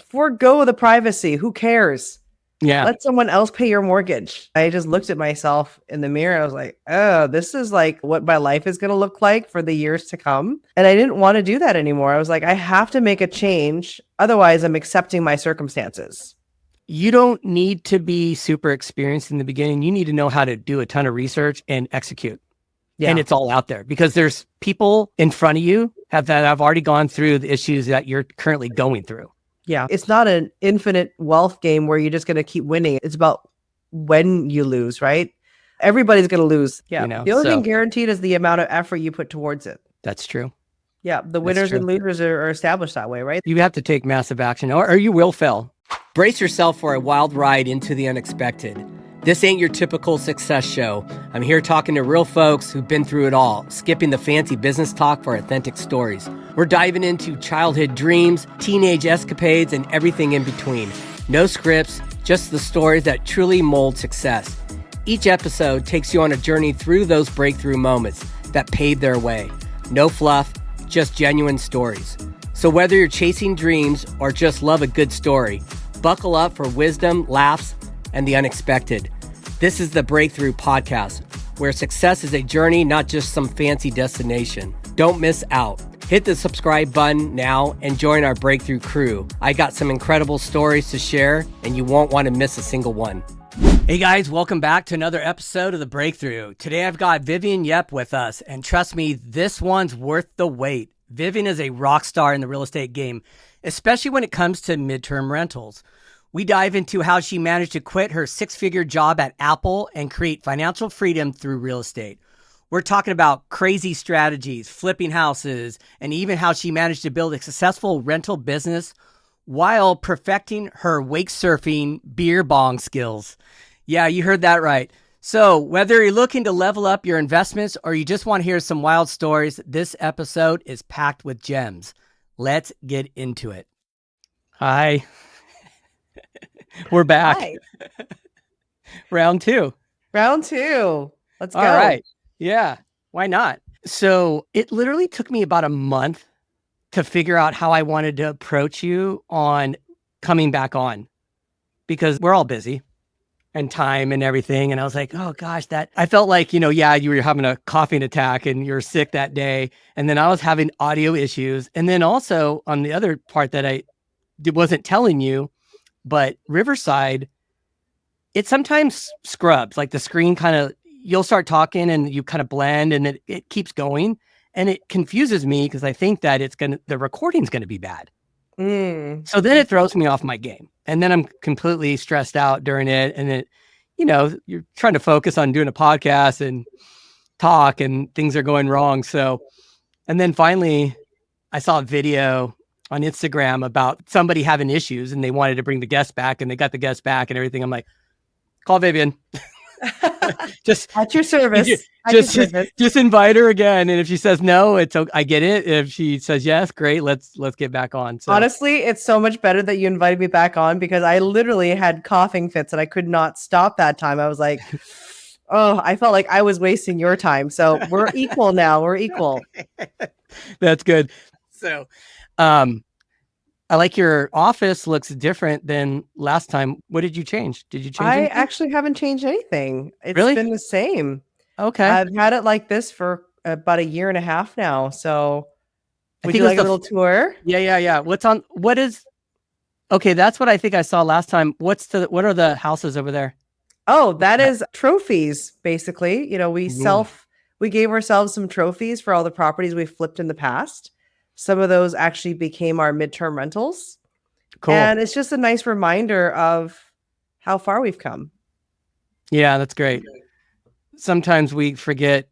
forego the privacy. Who cares? Yeah. Let someone else pay your mortgage. I just looked at myself in the mirror. I was like, oh, this is like what my life is going to look like for the years to come. And I didn't want to do that anymore. I was like, I have to make a change. Otherwise, I'm accepting my circumstances. You don't need to be super experienced in the beginning. You need to know how to do a ton of research and execute. Yeah. And it's all out there because there's people in front of you that have already gone through the issues that you're currently going through. Yeah. It's not an infinite wealth game where you're just going to keep winning. It's about when you lose, right? Everybody's going to lose. Yeah. The only thing guaranteed is the amount of effort you put towards it. That's true. Yeah. The winners and losers are established that way, right? You have to take massive action or you will fail. Brace yourself for a wild ride into the unexpected. This ain't your typical success show. I'm here talking to real folks who've been through it all, skipping the fancy business talk for authentic stories. We're diving into childhood dreams, teenage escapades, and everything in between. No scripts, just the stories that truly mold success. Each episode takes you on a journey through those breakthrough moments that paved their way. No fluff, just genuine stories. So whether you're chasing dreams or just love a good story, buckle up for wisdom, laughs, and the unexpected. This is the Breakthrough Podcast, where success is a journey, not just some fancy destination. Don't miss out. Hit the subscribe button now and join our Breakthrough crew. I got some incredible stories to share, and you won't want to miss a single one. Hey guys, welcome back to another episode of The Breakthrough. Today I've got Vivian Yip with us, and trust me, this one's worth the wait. Vivian is a rock star in the real estate game, especially when it comes to midterm rentals. We dive into how she managed to quit her six-figure job at Apple and create financial freedom through real estate. We're talking about crazy strategies, flipping houses, and even how she managed to build a successful rental business while perfecting her wake surfing beer bong skills. Yeah, you heard that right. So whether you're looking to level up your investments or you just want to hear some wild stories, this episode is packed with gems. Let's get into it. Hi. We're back. Hi. Round two. Let's go. All right. Yeah. Why not? So it literally took me about a month to figure out how I wanted to approach you on coming back on because we're all busy and time and everything. And I was like, oh gosh, I felt like, you were having a coughing attack and you're sick that day. And then I was having audio issues. And then also on the other part that I wasn't telling you, but Riverside, it sometimes scrubs, like the screen you'll start talking and you kind of blend and it keeps going. And it confuses me because I think that the recording's going to be bad. So then it throws me off my game. And then I'm completely stressed out during it. And you're trying to focus on doing a podcast and talk and things are going wrong. So, and then finally I saw a video on Instagram about somebody having issues and they wanted to bring the guest back and they got the guest back and everything. I'm like, call Vivian. Just at your service. Just invite her again. And if she says no, it's okay. I get it. If she says yes, great. Let's get back on. So. Honestly, it's so much better that you invited me back on because I literally had coughing fits and I could not stop that time. I was like, oh, I felt like I was wasting your time. So we're equal now. We're equal. That's good. So, I like your office looks different than last time. What did you change? Did you change anything? I actually haven't changed anything. It's really? Been the same. Okay. I've had it like this for about a year and a half now. So would you like a little tour? Yeah. Okay, that's what I think I saw last time. What are the houses over there? Oh, that is trophies, basically. We gave ourselves some trophies for all the properties we flipped in the past. Some of those actually became our midterm rentals. Cool. And it's just a nice reminder of how far we've come. Yeah, that's great. Sometimes we forget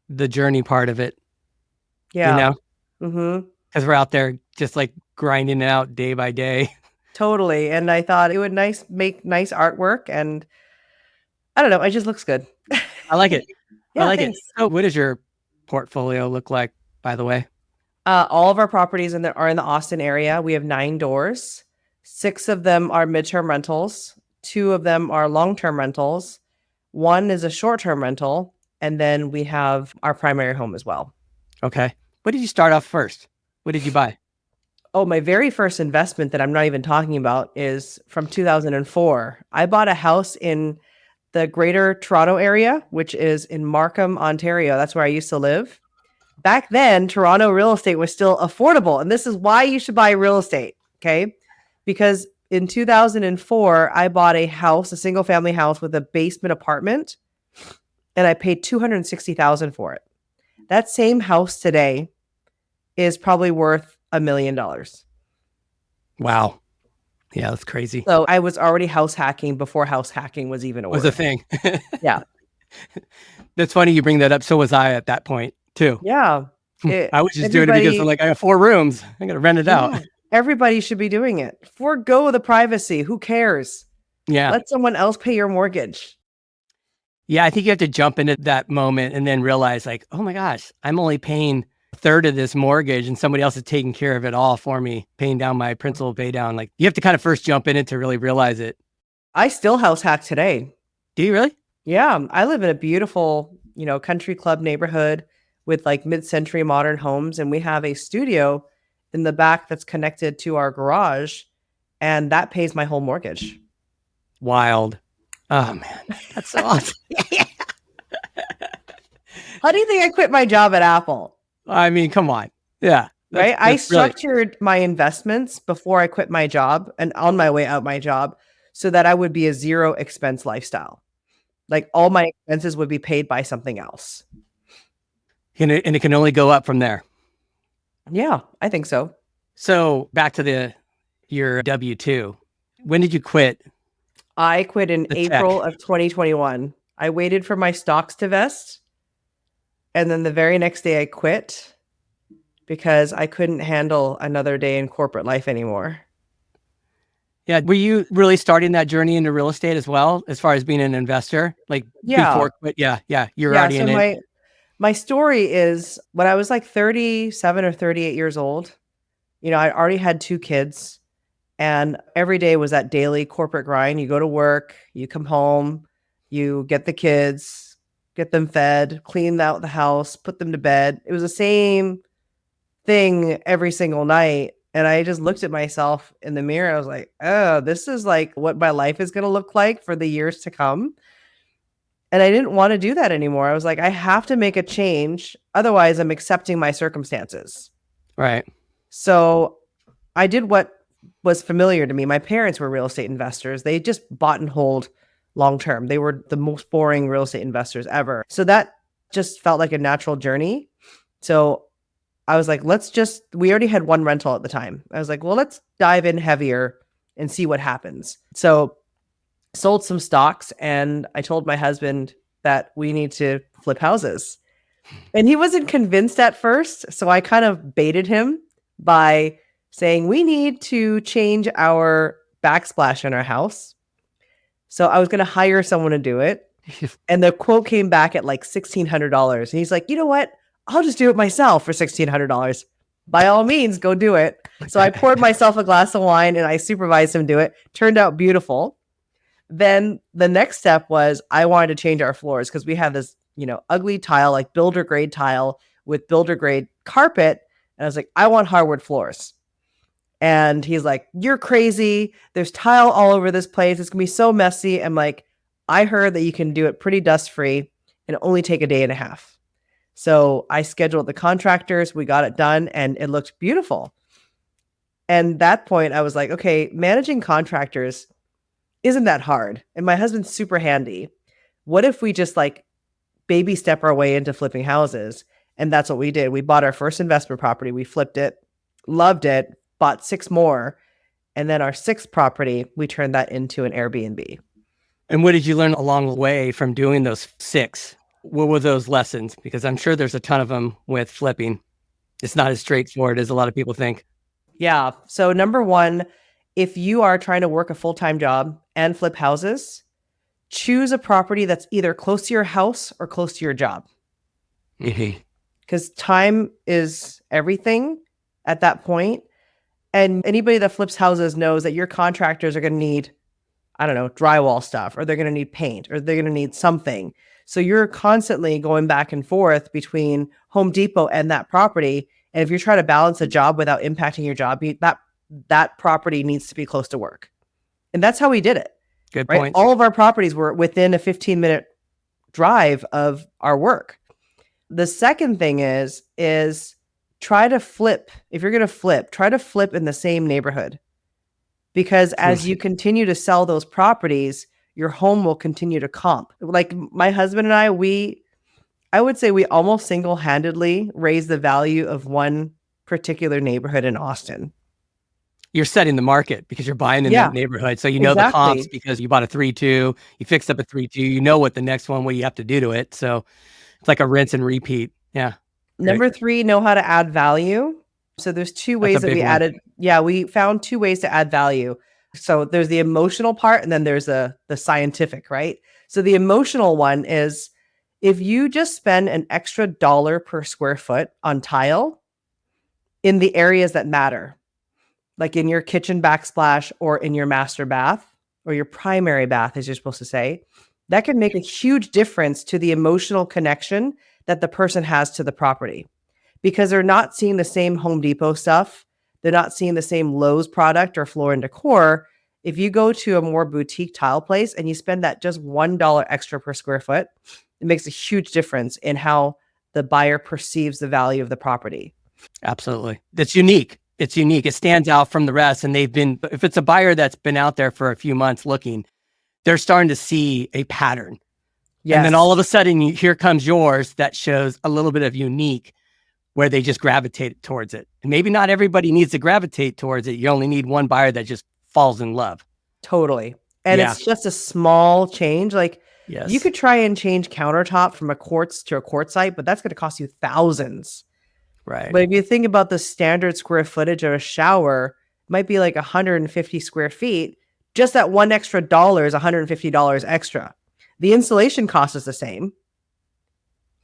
the journey part of it. Yeah. Because we're out there just like grinding it out day by day. Totally. And I thought it would make nice artwork. And I don't know. It just looks good. I like it. Yeah, I like thanks. it. So what does your portfolio look like, by the way? All of our properties are in the Austin area. We have 9 doors. 6 of them are midterm rentals. 2 of them are long-term rentals. 1 is a short-term rental. And then we have our primary home as well. Okay. What did you start off first? What did you buy? Oh, my very first investment that I'm not even talking about is from 2004. I bought a house in the Greater Toronto area, which is in Markham, Ontario. That's where I used to live. Back then, Toronto real estate was still affordable. And this is why you should buy real estate. Okay. Because in 2004, I bought a house, a single family house with a basement apartment, and I paid $260,000 for it. That same house today is probably worth $1 million. Wow. Yeah, that's crazy. So I was already house hacking before house hacking was even a Was word. a thing. Yeah. That's funny you bring that up. So was I at that point too. Yeah. I was just doing it because I'm like, I have 4 rooms. I got to rent it out. Everybody should be doing it. Forgo the privacy. Who cares? Yeah. Let someone else pay your mortgage. Yeah, I think you have to jump into that moment and then realize like, oh my gosh, I'm only paying a third of this mortgage and somebody else is taking care of it all for me, paying down my principal pay down. Like you have to kind of first jump in it to really realize it. I still house hack today. Do you really? Yeah. I live in a beautiful, country club neighborhood with like mid-century modern homes. And we have a studio in the back that's connected to our garage. And that pays my whole mortgage. Wild. Oh man, that's so awesome. How do you think I quit my job at Apple? I mean, come on. Yeah. Right. I structured my investments before I quit my job and on my way out my job so that I would be a zero expense lifestyle. Like all my expenses would be paid by something else. And it can only go up from there. Yeah, I think so. So back to your W-2. When did you quit? I quit in April of 2021. I waited for my stocks to vest. And then the very next day I quit because I couldn't handle another day in corporate life anymore. Yeah. Were you really starting that journey into real estate as well, as far as being an investor? Like before quit? Yeah. You're already in it. My story is when I was like 37 or 38 years old, I already had 2 kids. And every day was that daily corporate grind. You go to work, you come home, you get the kids, get them fed, clean out the house, put them to bed. It was the same thing every single night. And I just looked at myself in the mirror. I was like, oh, this is like what my life is going to look like for the years to come. And I didn't want to do that anymore. I was like, I have to make a change. Otherwise, I'm accepting my circumstances. Right. So I did what was familiar to me. My parents were real estate investors. They just bought and hold long term. They were the most boring real estate investors ever. So that just felt like a natural journey. So I was like, we already had 1 rental at the time. I was like, well, let's dive in heavier and see what happens. So sold some stocks and I told my husband that we need to flip houses. And he wasn't convinced at first. So I kind of baited him by saying, we need to change our backsplash in our house. So I was going to hire someone to do it. And the quote came back at like $1,600. And he's like, you know what? I'll just do it myself for $1,600. By all means, go do it. So I poured myself a glass of wine and I supervised him do it. Turned out beautiful. Then the next step was I wanted to change our floors because we have this, ugly tile, like builder grade tile with builder grade carpet. And I was like, I want hardwood floors. And he's like, you're crazy. There's tile all over this place. It's going to be so messy. I'm like, I heard that you can do it pretty dust free and only take a day and a half. So I scheduled the contractors. We got it done and it looked beautiful. And at that point, I was like, okay, managing contractors isn't that hard. And my husband's super handy. What if we just like baby step our way into flipping houses? And that's what we did. We bought our first investment property. We flipped it, loved it, bought 6 more. And then our 6th property, we turned that into an Airbnb. And what did you learn along the way from doing those 6? What were those lessons? Because I'm sure there's a ton of them with flipping. It's not as straightforward as a lot of people think. Yeah. So number 1, if you are trying to work a full-time job and flip houses, choose a property that's either close to your house or close to your job. Because time is everything at that point. And anybody that flips houses knows that your contractors are going to need, I don't know, drywall stuff, or they're going to need paint, or they're going to need something. So you're constantly going back and forth between Home Depot and that property. And if you're trying to balance a job without impacting your job, that property needs to be close to work. And that's how we did it. Good Right. point. All of our properties were within a 15-minute drive of our work. The second thing is try to flip. If you're going to flip, try to flip in the same neighborhood. Because as you continue to sell those properties, your home will continue to comp. Like my husband and I would say we almost single-handedly raised the value of one particular neighborhood in Austin. You're setting the market because you're buying in that neighborhood. So you know the comps because you bought a 3-2, you fixed up a 3-2, you know what you have to do to it. So it's like a rinse and repeat. Yeah. Number 3, know how to add value. So there's 2 ways that we added. Yeah, we found 2 ways to add value. So there's the emotional part and then there's the scientific, right? So the emotional one is if you just spend an extra $1 per square foot on tile in the areas that matter, like in your kitchen backsplash or in your master bath or your primary bath, as you're supposed to say, that can make a huge difference to the emotional connection that the person has to the property because they're not seeing the same Home Depot stuff. They're not seeing the same Lowe's product or Floor and Decor. If you go to a more boutique tile place and you spend that just $1 extra per square foot, it makes a huge difference in how the buyer perceives the value of the property. Absolutely. That's unique. It's unique. It stands out from the rest. And if it's a buyer that's been out there for a few months looking, they're starting to see a pattern. Yes. And then all of a sudden, here comes yours that shows a little bit of unique where they just gravitate towards it. And maybe not everybody needs to gravitate towards it. You only need one buyer that just falls in love. Totally. And it's just a small change. Like you could try and change countertop from a quartz to a quartzite, but that's going to cost you thousands. Right. But if you think about the standard square footage of a shower, it might be like 150 square feet. Just that one extra dollar is $150 extra. The installation cost is the same.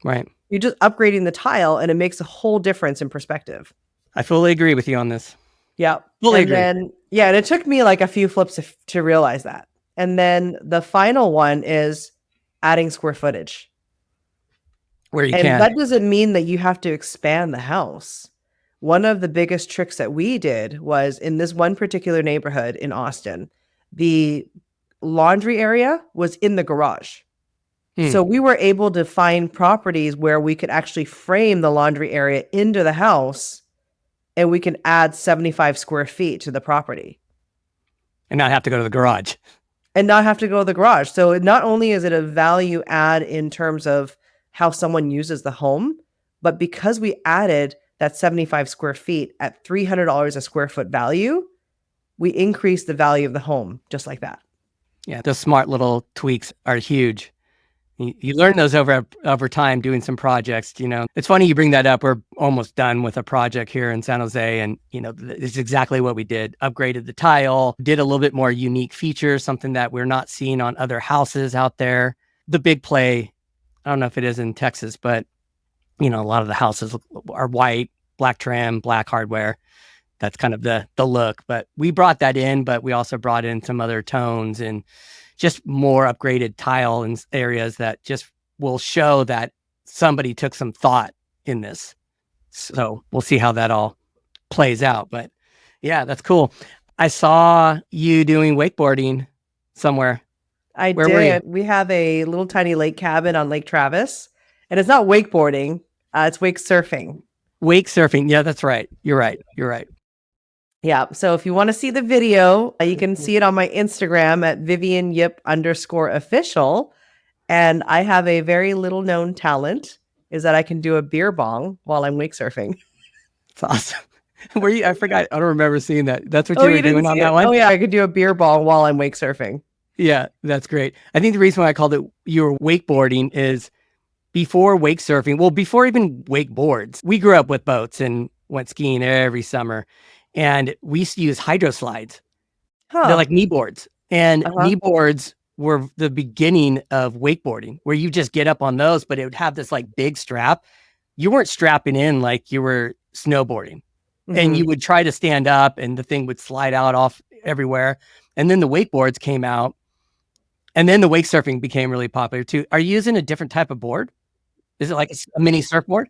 Right. You're just upgrading the tile and it makes a whole difference in perspective. I fully agree with you on this. Yeah. Fully agree. And it took me like a few flips to realize that. And then the final one is adding square footage. Where you can. And that doesn't mean that you have to expand the house. One of the biggest tricks that we did was in this one particular neighborhood in Austin, the laundry area was in the garage. So we were able to find properties where we could actually frame the laundry area into the house and we can add 75 square feet to the property. And not have to go to the garage. So not only is it a value add in terms of how someone uses the home, but because we added that 75 square feet at $300 a square foot value, we increased the value of the home just like that. Yeah, those smart little tweaks are huge. You learn those over time doing some projects. It's funny you bring that up. We're almost done with a project here in San Jose, and it's exactly what we did. Upgraded the tile, did a little bit more unique features, something that we're not seeing on other houses out there. The big play, I don't know if it is in Texas, but a lot of the houses are white, black trim, black hardware. That's kind of the look. But we brought that in, but we also brought in some other tones and just more upgraded tile in areas that just will show that somebody took some thought in this. So we'll see how that all plays out. But yeah, that's cool. I saw you doing wakeboarding somewhere. Where did. Were you? We have a little tiny lake cabin on Lake Travis, and it's not wakeboarding. It's wake surfing. Wake surfing. Yeah, that's right. You're right. Yeah. So if you want to see the video, you can see it on my Instagram at Vivian Yip _official. And I have a very little known talent is that I can do a beer bong while I'm wake surfing. It's awesome. I forgot. I don't remember seeing that. That's what you were doing on that one? Oh yeah. I could do a beer bong while I'm wake surfing. Yeah, that's great. I think the reason why I called it you were wakeboarding is before wake surfing. Well, before even wakeboards, we grew up with boats and went skiing every summer. And we used to use hydro slides. They're like knee boards. And knee boards were the beginning of wakeboarding, where you just get up on those, but it would have this like big strap. You weren't strapping in like you were snowboarding. And you would try to stand up and the thing would slide out off everywhere. And then the wakeboards came out. And then the wake surfing became really popular too. Are you using a different type of board? Is it like a mini surfboard?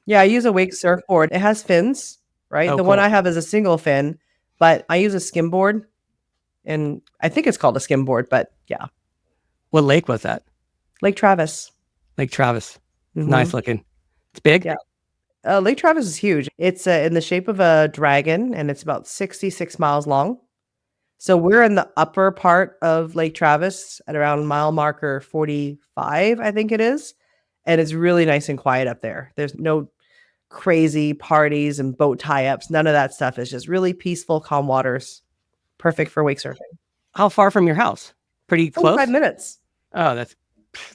Yeah, I use a wake surfboard. It has fins, right? Oh, The one cool. I have is a single fin, but I use a skimboard, and I think it's called a skimboard, but yeah. What lake was that? Lake Travis. Lake Travis. It's Hmm. nice looking. It's big? Yeah. Lake Travis is huge. It's in the shape of a dragon, and it's about 66 miles long. So we're in the upper part of Lake Travis at around mile marker 45, I think it is. And it's really nice and quiet up there. There's no crazy parties and boat tie-ups. None of that stuff. It's just really peaceful, calm waters. Perfect for wake surfing. How far from your house? Pretty 45 close? minutes. Oh, that's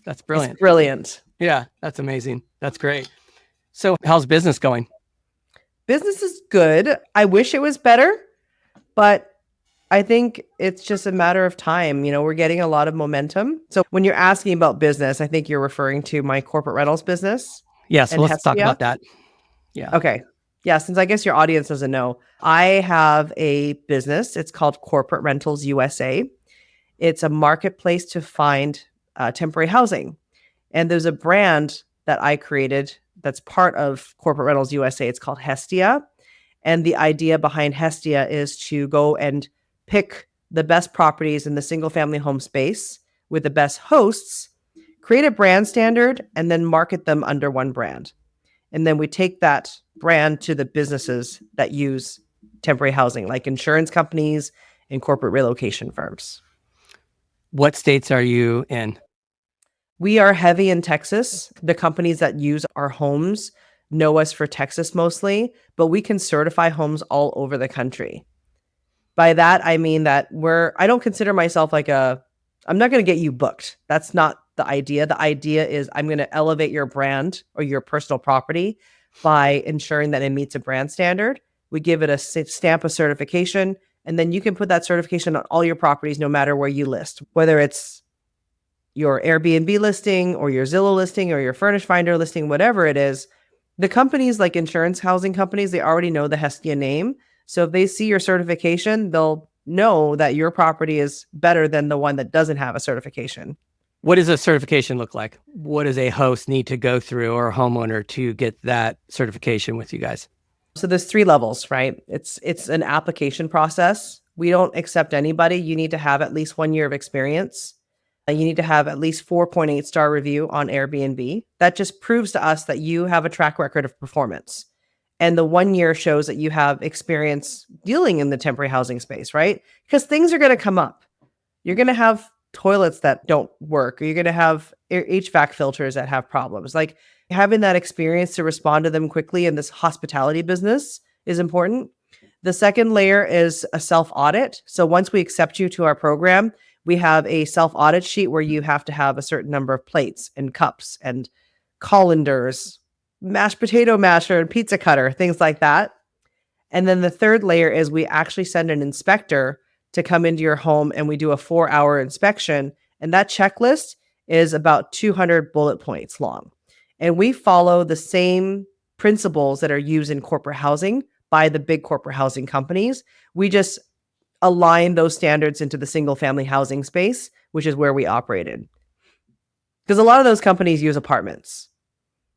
It's brilliant. brilliant. Yeah, that's amazing. That's great. So how's business going? Business is good. I wish it was better, but I think it's just a matter of time. We're getting a lot of momentum. So when you're asking about business, I think you're referring to my corporate rentals business Yeah, so and let's talk Hestia. about that. Yeah. Okay. Yeah, since I guess your audience doesn't know, I have a business. It's called Corporate Rentals USA. It's a marketplace to find temporary housing. And there's a brand that I created that's part of Corporate Rentals USA. It's called Hestia. And the idea behind Hestia is to go and pick the best properties in the single family home space with the best hosts, create a brand standard, and then market them under one brand. And then we take that brand to the businesses that use temporary housing, like insurance companies and corporate relocation firms. What states are you in? We are heavy in Texas. The companies that use our homes know us for Texas mostly, but we can certify homes all over the country. By that, I mean that I don't consider myself I'm not going to get you booked. That's not the idea. The idea is I'm going to elevate your brand or your personal property by ensuring that it meets a brand standard. We give it a stamp of certification, and then you can put that certification on all your properties, no matter where you list, whether it's your Airbnb listing or your Zillow listing or your Furnish Finder listing, whatever it is. The companies like insurance housing companies, they already know the Hestia name. So if they see your certification, they'll know that your property is better than the one that doesn't have a certification. What does a certification look like? What does a host need to go through or a homeowner to get that certification with you guys? So there's 3 levels, right? It's an application process. We don't accept anybody. You need to have at least 1 year of experience. You need to have at least 4.8 star review on Airbnb. That just proves to us that you have a track record of performance. And the 1 year shows that you have experience dealing in the temporary housing space, right? Because things are going to come up. You're going to have toilets that don't work, or you're going to have HVAC filters that have problems. Like having that experience to respond to them quickly in this hospitality business is important. The second layer is a self audit. So once we accept you to our program, we have a self audit sheet where you have to have a certain number of plates and cups and colanders, mashed potato masher and pizza cutter, things like that. And then the third layer is we actually send an inspector to come into your home, and we do a 4-hour inspection. And that checklist is about 200 bullet points long. And we follow the same principles that are used in corporate housing by the big corporate housing companies. We just align those standards into the single family housing space, which is where we operated. Because a lot of those companies use apartments.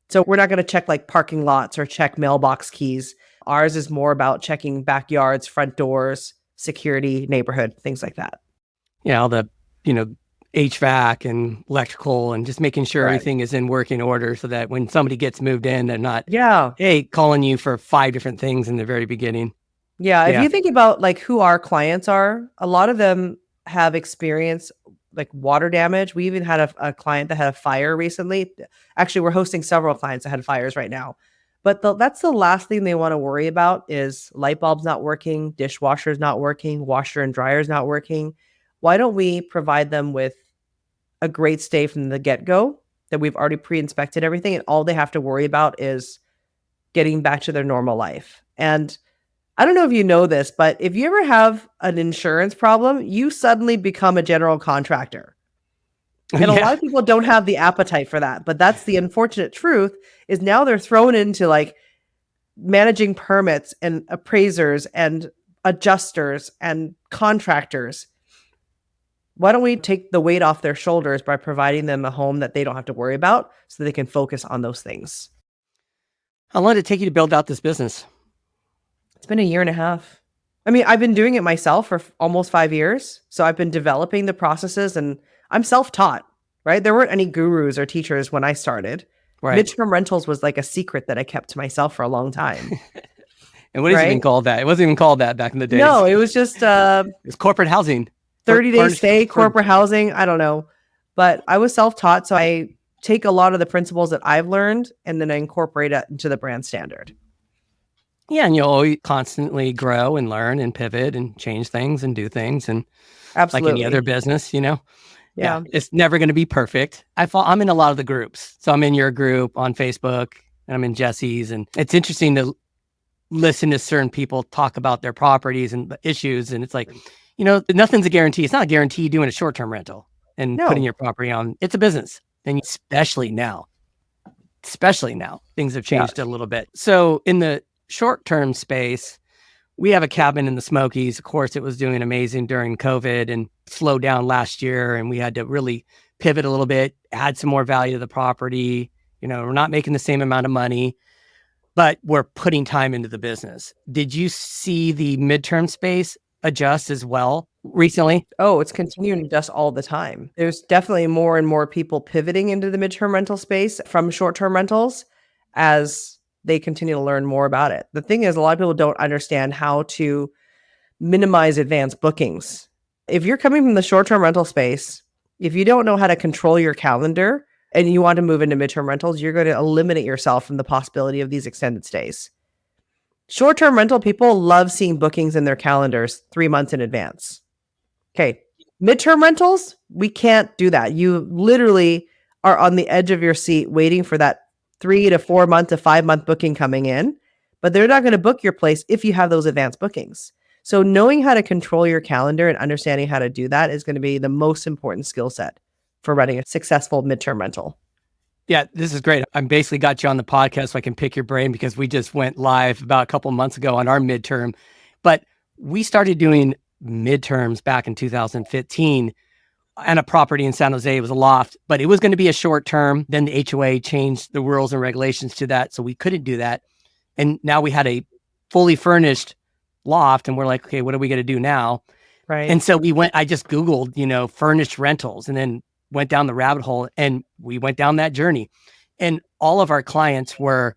So we're not going to check like parking lots or check mailbox keys. Ours is more about checking backyards, front doors, security, neighborhood, things like that. Yeah, all the, HVAC and electrical and just making sure Correct. everything is in working order so that when somebody gets moved in, they're not, Yeah. hey, calling you for 5 different things in the very beginning. Yeah. If Yeah. you think about like who our clients are, a lot of them have experience like water damage. We even had a client that had a fire recently. Actually, we're hosting several clients that had fires right now. But that's the last thing they want to worry about is light bulbs not working, dishwasher's not working, washer and dryer's not working. Why don't we provide them with a great stay from the get-go that we've already pre-inspected everything, and all they have to worry about is getting back to their normal life. And I don't know if you know this, but if you ever have an insurance problem, you suddenly become a general contractor. And a lot of people don't have the appetite for that. But that's the unfortunate truth is now they're thrown into like managing permits and appraisers and adjusters and contractors. Why don't we take the weight off their shoulders by providing them a home that they don't have to worry about so they can focus on those things? How long did it take you to build out this business? It's been a year and a half. I mean, I've been doing it myself for almost 5 years. So I've been developing the processes and I'm self-taught, right? There weren't any gurus or teachers when I started. Right. Midterm rentals was like a secret that I kept to myself for a long time. And what is it even called that? It wasn't even called that back in the days. No, it was just it was corporate housing. 30-day stay, corporate housing. I don't know. But I was self-taught. So I take a lot of the principles that I've learned and then I incorporate it into the brand standard. Yeah, and you'll always constantly grow and learn and pivot and change things and do things. And absolutely, like any other business, Yeah, it's never going to be perfect. I'm in a lot of the groups. So I'm in your group on Facebook and I'm in Jesse's. And it's interesting to listen to certain people talk about their properties and the issues. And it's like, nothing's a guarantee. It's not a guarantee doing a short-term rental and putting your property on. It's a business. And especially now, things have changed a little bit. So in the short-term space, we have a cabin in the Smokies. Of course, it was doing amazing during COVID and slowed down last year. And we had to really pivot a little bit, add some more value to the property. We're not making the same amount of money, but we're putting time into the business. Did you see the midterm space adjust as well recently? Oh, it's continuing to adjust all the time. There's definitely more and more people pivoting into the midterm rental space from short-term rentals as they continue to learn more about it. The thing is, a lot of people don't understand how to minimize advanced bookings. If you're coming from the short-term rental space, if you don't know how to control your calendar and you want to move into midterm rentals, you're going to eliminate yourself from the possibility of these extended stays. Short-term rental people love seeing bookings in their calendars 3 months in advance. Okay. Midterm rentals, we can't do that. You literally are on the edge of your seat waiting for that 3 to 4 month to 5 month booking coming in, but they're not going to book your place if you have those advanced bookings. So knowing how to control your calendar and understanding how to do that is going to be the most important skill set for running a successful midterm rental. Yeah, this is great. I basically got you on the podcast so I can pick your brain because we just went live about a couple months ago on our midterm, but we started doing midterms back in 2015. And a property in San Jose. It was a loft, but it was going to be a short term. Then the HOA changed the rules and regulations to that. So we couldn't do that. And now we had a fully furnished loft and we're like, okay, what are we going to do now? Right. And so I just Googled, furnished rentals and then went down the rabbit hole and we went down that journey. And all of our clients were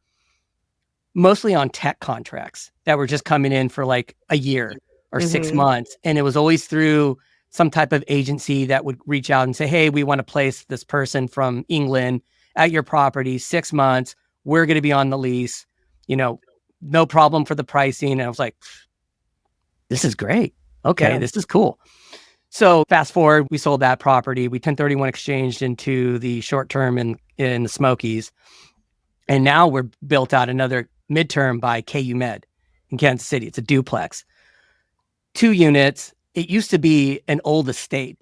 mostly on tech contracts that were just coming in for like a year or 6 months. And it was always through some type of agency that would reach out and say, hey, we want to place this person from England at your property, 6 months. We're going to be on the lease, no problem for the pricing. And I was like, this is great. Okay, This is cool. So fast forward, we sold that property. We 1031 exchanged into the short term in the Smokies. And now we're built out another midterm by 𝗲𝗄𝗶𝘀 in Kansas City. It's a duplex, 2 units. It used to be an old estate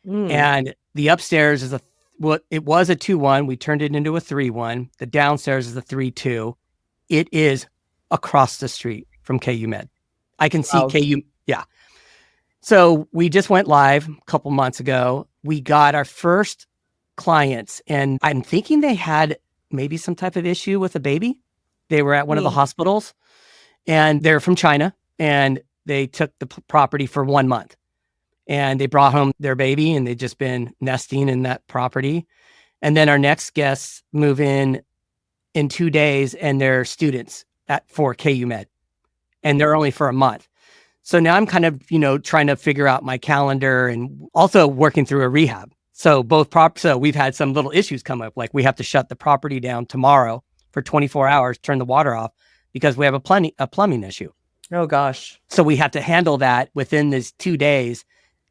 and the upstairs is it was a 2-1. We turned it into a 3-1. The downstairs is a 3-2. It is across the street from 𝗲𝗄𝗶𝘀. I can see 𝗲𝗄𝗶. Yeah. So we just went live a couple months ago. We got our first clients and I'm thinking they had maybe some type of issue with a baby. They were at one of the hospitals and they're from China and they took the property for 1 month and they brought home their baby and they've just been nesting in that property. And then our next guests move in 2 days and they're students for 𝗲𝗄𝗶𝘀 and they're only for a month. So now I'm kind of, trying to figure out my calendar and also working through a rehab. So so we've had some little issues come up. Like we have to shut the property down tomorrow for 24 hours, turn the water off because we have a plumbing issue. Oh gosh. So we have to handle that within these 2 days,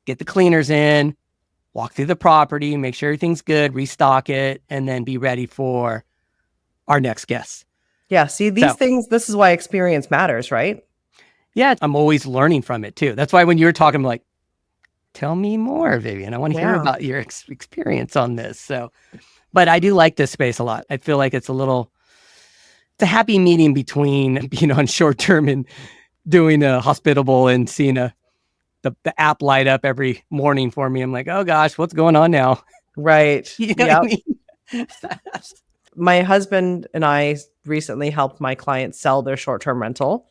get the cleaners in, walk through the property, make sure everything's good, restock it, and then be ready for our next guests. Yeah. See, these things, this is why experience matters, right? Yeah. I'm always learning from it too. That's why when you were talking, I'm like, tell me more, Vivian. I want to hear about your experience on this. So, but I do like this space a lot. I feel like it's a happy medium between being on short term and doing a hospitable and seeing the app light up every morning for me. I'm like, oh gosh, what's going on now? Right. You know what I mean? my husband and I recently helped my clients sell their short-term rental.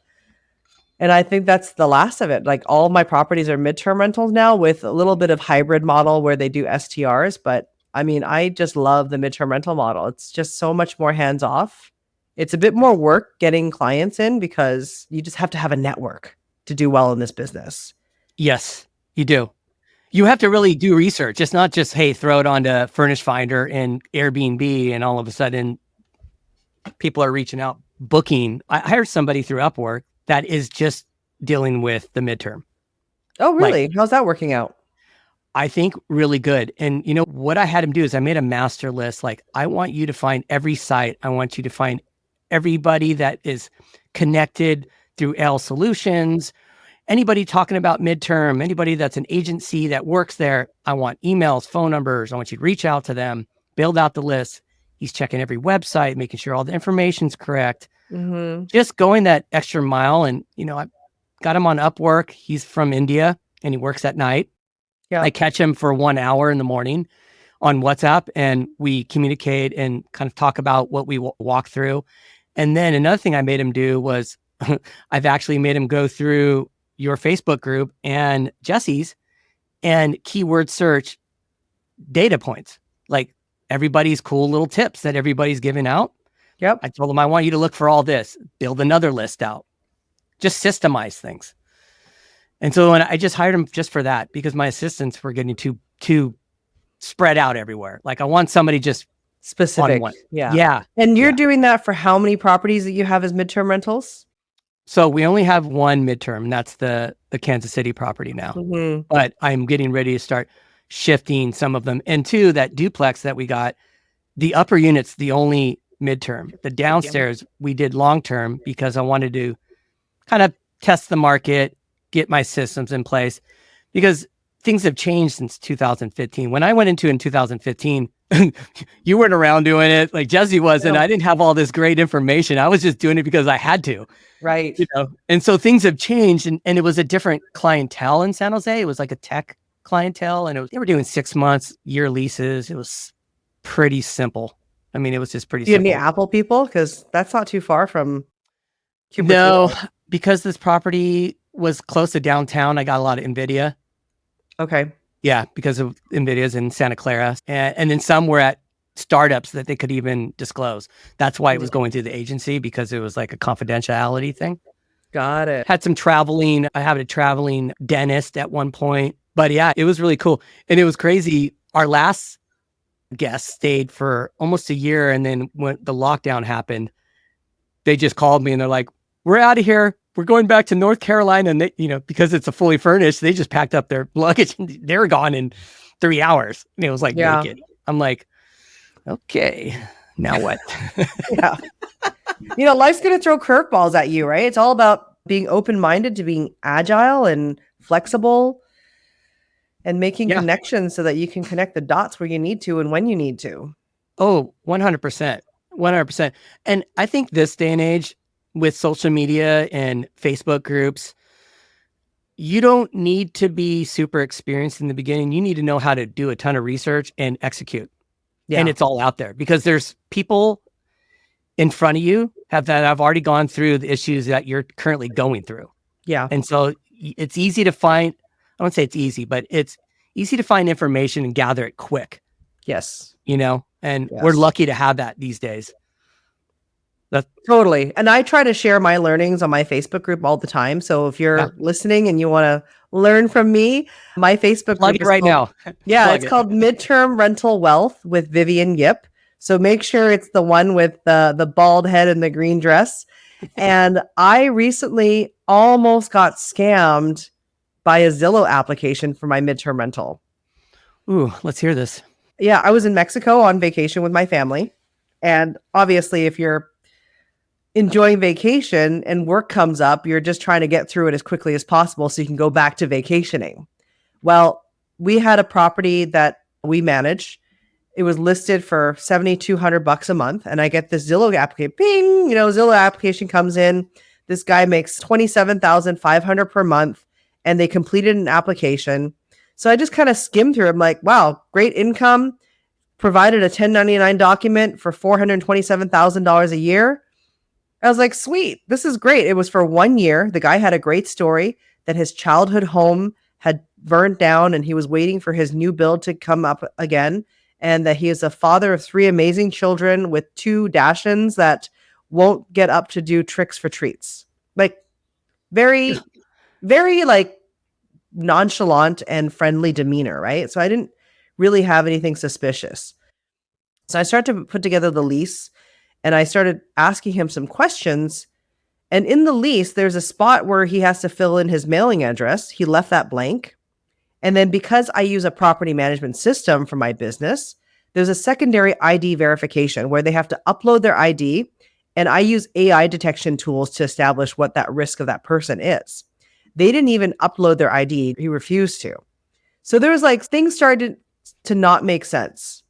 And I think that's the last of it. Like all my properties are midterm rentals now with a little bit of hybrid model where they do STRs. But I mean, I just love the midterm rental model. It's just so much more hands off. It's a bit more work getting clients in because you just have to have a network to do well in this business. Yes, you do. You have to really do research. It's not just, hey, throw it onto Furnish Finder and Airbnb and all of a sudden people are reaching out, booking. I hired somebody through Upwork that is just dealing with the midterm. Oh, really? How's that working out? I think really good. And you know, what I had him do is I made a master list. Like, I want you to find every site. I want you to find everybody that is connected through L Solutions, anybody talking about midterm, anybody that's an agency that works there. I want emails, phone numbers. I want you to reach out to them, build out the list. He's checking every website, making sure all the information's correct. Just going that extra mile. And, you know, I got him on Upwork. He's from India and he works at night. Yeah. I catch him for 1 hour in the morning on WhatsApp and we communicate and kind of talk about what we walk through. And then another thing I made him do was I've actually made him go through your Facebook group and Jesse's and keyword search data points, like everybody's cool little tips that everybody's giving out. Yep. I told him, I want you to look for all this, build another list out, just systemize things. And so when I just hired him just for that, because my assistants were getting too spread out everywhere. Like I want somebody just specific. Yeah. Yeah. And you're doing that for how many properties that you have as midterm rentals? So we only have one midterm, and that's the Kansas City property now. But I'm getting ready to start shifting some of them. And two, that duplex that we got, the upper unit's the only midterm. The downstairs we did long-term because I wanted to kind of test the market, get my systems in place, because things have changed since 2015. When I went into in 2015, you weren't around doing it like Jesse was, and I didn't have all this great information. I was just doing it because I had to. Right. You know, and so things have changed, and it was a different clientele in San Jose. It was like a tech clientele, and they were doing 6 months, year leases. It was pretty simple. I mean, it was just pretty simple. Do you have any Apple people? Because that's not too far from Cupertino. No, because this property was close to downtown, I got a lot of NVIDIA. Okay. Yeah, because of NVIDIA's in Santa Clara. And then some were at startups that they could even disclose. That's why it was going through the agency, because it was like a confidentiality thing. Got it. Had some traveling. I had a traveling dentist at one point. But yeah, it was really cool. And it was crazy. Our last guest stayed for almost a year. And then when the lockdown happened, they just called me and they're like, we're out of here. We're going back to North Carolina. And they, you know, because it's a fully furnished, they just packed up their luggage and they were gone in 3 hours. And it was like naked. I'm like, okay, now what? Yeah. You know, life's going to throw curveballs at you, right? It's all about being open-minded to being agile and flexible and making connections so that you can connect the dots where you need to and when you need to. Oh, 100%. 100%. And I think this day and age with social media and Facebook groups, you don't need to be super experienced in the beginning. You need to know how to do a ton of research and execute. Yeah. And it's all out there because there's people in front of you that have already gone through the issues that you're currently going through. Yeah. And so it's easy to find, I won't say it's easy, but it's easy to find information and gather it quick. Yes. You know, and we're lucky to have that these days. Totally. And I try to share my learnings on my Facebook group all the time. So if you're listening and you want to learn from me, my Facebook group is right now. Yeah, it's called Midterm Rental Wealth with Vivian Yip. So make sure it's the one with the bald head and the green dress. And I recently almost got scammed by a Zillow application for my midterm rental. Ooh, let's hear this. Yeah, I was in Mexico on vacation with my family. And obviously, if you're enjoying vacation and work comes up, you're just trying to get through it as quickly as possible so you can go back to vacationing. Well, we had a property that we managed. It was listed for $7,200 a month. And I get this Zillow application, ping, Zillow application comes in. This guy makes $27,500 per month and they completed an application. So I just kind of skimmed through. I'm like, wow, great income. provided a 1099 document for $427,000 a year. I was like, sweet, this is great. It was for 1 year. The guy had a great story that his childhood home had burned down and he was waiting for his new build to come up again. And that he is a father of 3 amazing children with 2 Dachshunds that won't get up to do tricks for treats. Like very, very like nonchalant and friendly demeanor, right? So I didn't really have anything suspicious. So I started to put together the lease and I started asking him some questions. And in the lease, there's a spot where he has to fill in his mailing address. He left that blank. And then because I use a property management system for my business, there's a secondary ID verification where they have to upload their ID. And I use AI detection tools to establish what that risk of that person is. They didn't even upload their ID. He refused to. So there was like things started to not make sense.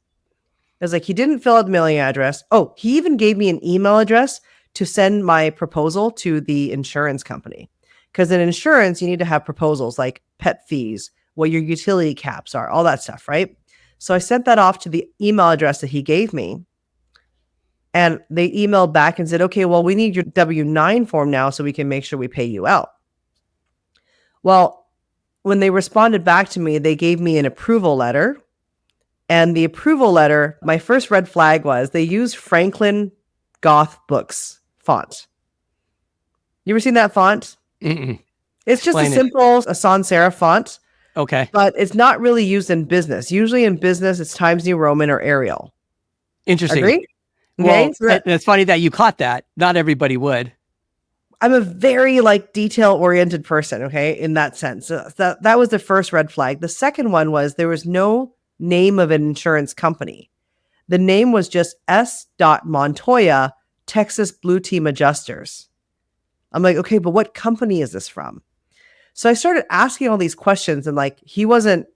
It was like he didn't fill out the mailing address. Oh, he even gave me an email address to send my proposal to the insurance company. Because in insurance, you need to have proposals like pet fees, what your utility caps are, all that stuff, right? So I sent that off to the email address that he gave me. And they emailed back and said, okay, well, we need your W-9 form now so we can make sure we pay you out. Well, when they responded back to me, they gave me an approval letter. And the approval letter, my first red flag was they used Franklin Goth Books font. You ever seen that font? Mm-mm. It's just Explain a simple sans serif font. Okay. But it's not really used in business. Usually in business, it's Times New Roman or Arial. Interesting. Agree? Well, Okay. So it's funny that you caught that. Not everybody would. I'm a very like detail-oriented person, okay, in that sense. So that was the first red flag. The second one was there was no name of an insurance company. The name was just 𝗲𝗵𝗶𝘀, Texas Blue Team Adjusters. I'm like, okay, but what company is this from? So I started asking all these questions and like he wasn't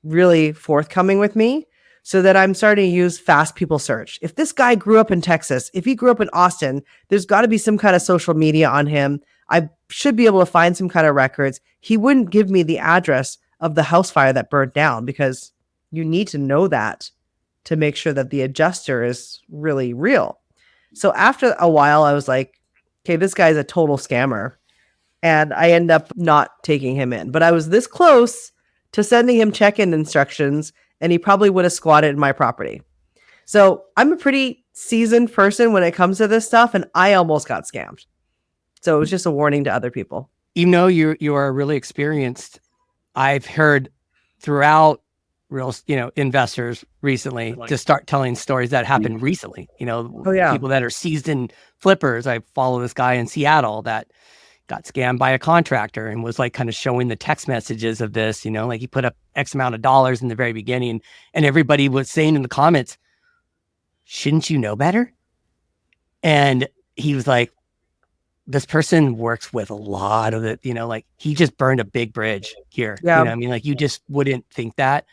really forthcoming with me. So that I'm starting to use fast people search. If this guy grew up in Texas, if he grew up in Austin, there's got to be some kind of social media on him. I should be able to find some kind of records. He wouldn't give me the address of the house fire that burned down because you need to know that to make sure that the adjuster is really real. So after a while, I was like, okay, this guy's a total scammer. And I end up not taking him in. But I was this close to sending him check-in instructions and he probably would have squatted in my property. So I'm a pretty seasoned person when it comes to this stuff, and I almost got scammed. So it was just a warning to other people. Even though you are really experienced, I've heard throughout investors recently to start telling stories that happened recently. People that are seasoned flippers. I follow this guy in Seattle that got scammed by a contractor and was like kind of showing the text messages of this, like he put up X amount of dollars in the very beginning and everybody was saying in the comments, shouldn't you know better? And he was like, this person works with a lot of it, like he just burned a big bridge here. Yeah. Like you just wouldn't think that.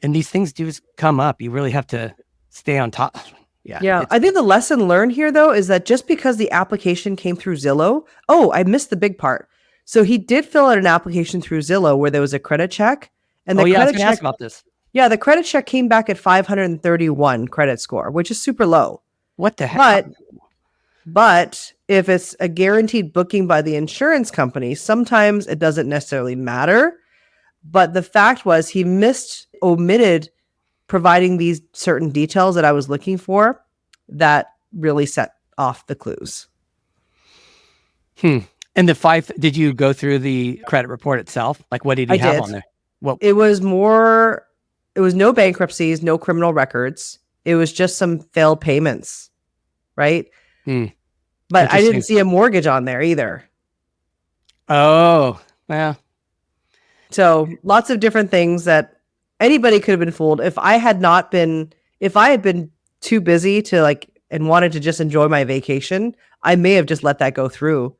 And these things do come up. You really have to stay on top. Yeah. I think the lesson learned here, though, is that just because the application came through Zillow, I missed the big part. So he did fill out an application through Zillow where there was a credit check. And the I was credit going to check, ask about this. Yeah, the credit check came back at 531 credit score, which is super low. What the heck? But if it's a guaranteed booking by the insurance company, sometimes it doesn't necessarily matter. But the fact was he omitted providing these certain details that I was looking for that really set off the clues. And did you go through the credit report itself? Like what did he have on there? Well, it was no bankruptcies, no criminal records. It was just some failed payments, right? But I didn't see a mortgage on there either. Oh, well. So lots of different things that anybody could have been fooled. If I had been too busy to and wanted to just enjoy my vacation, I may have just let that go through.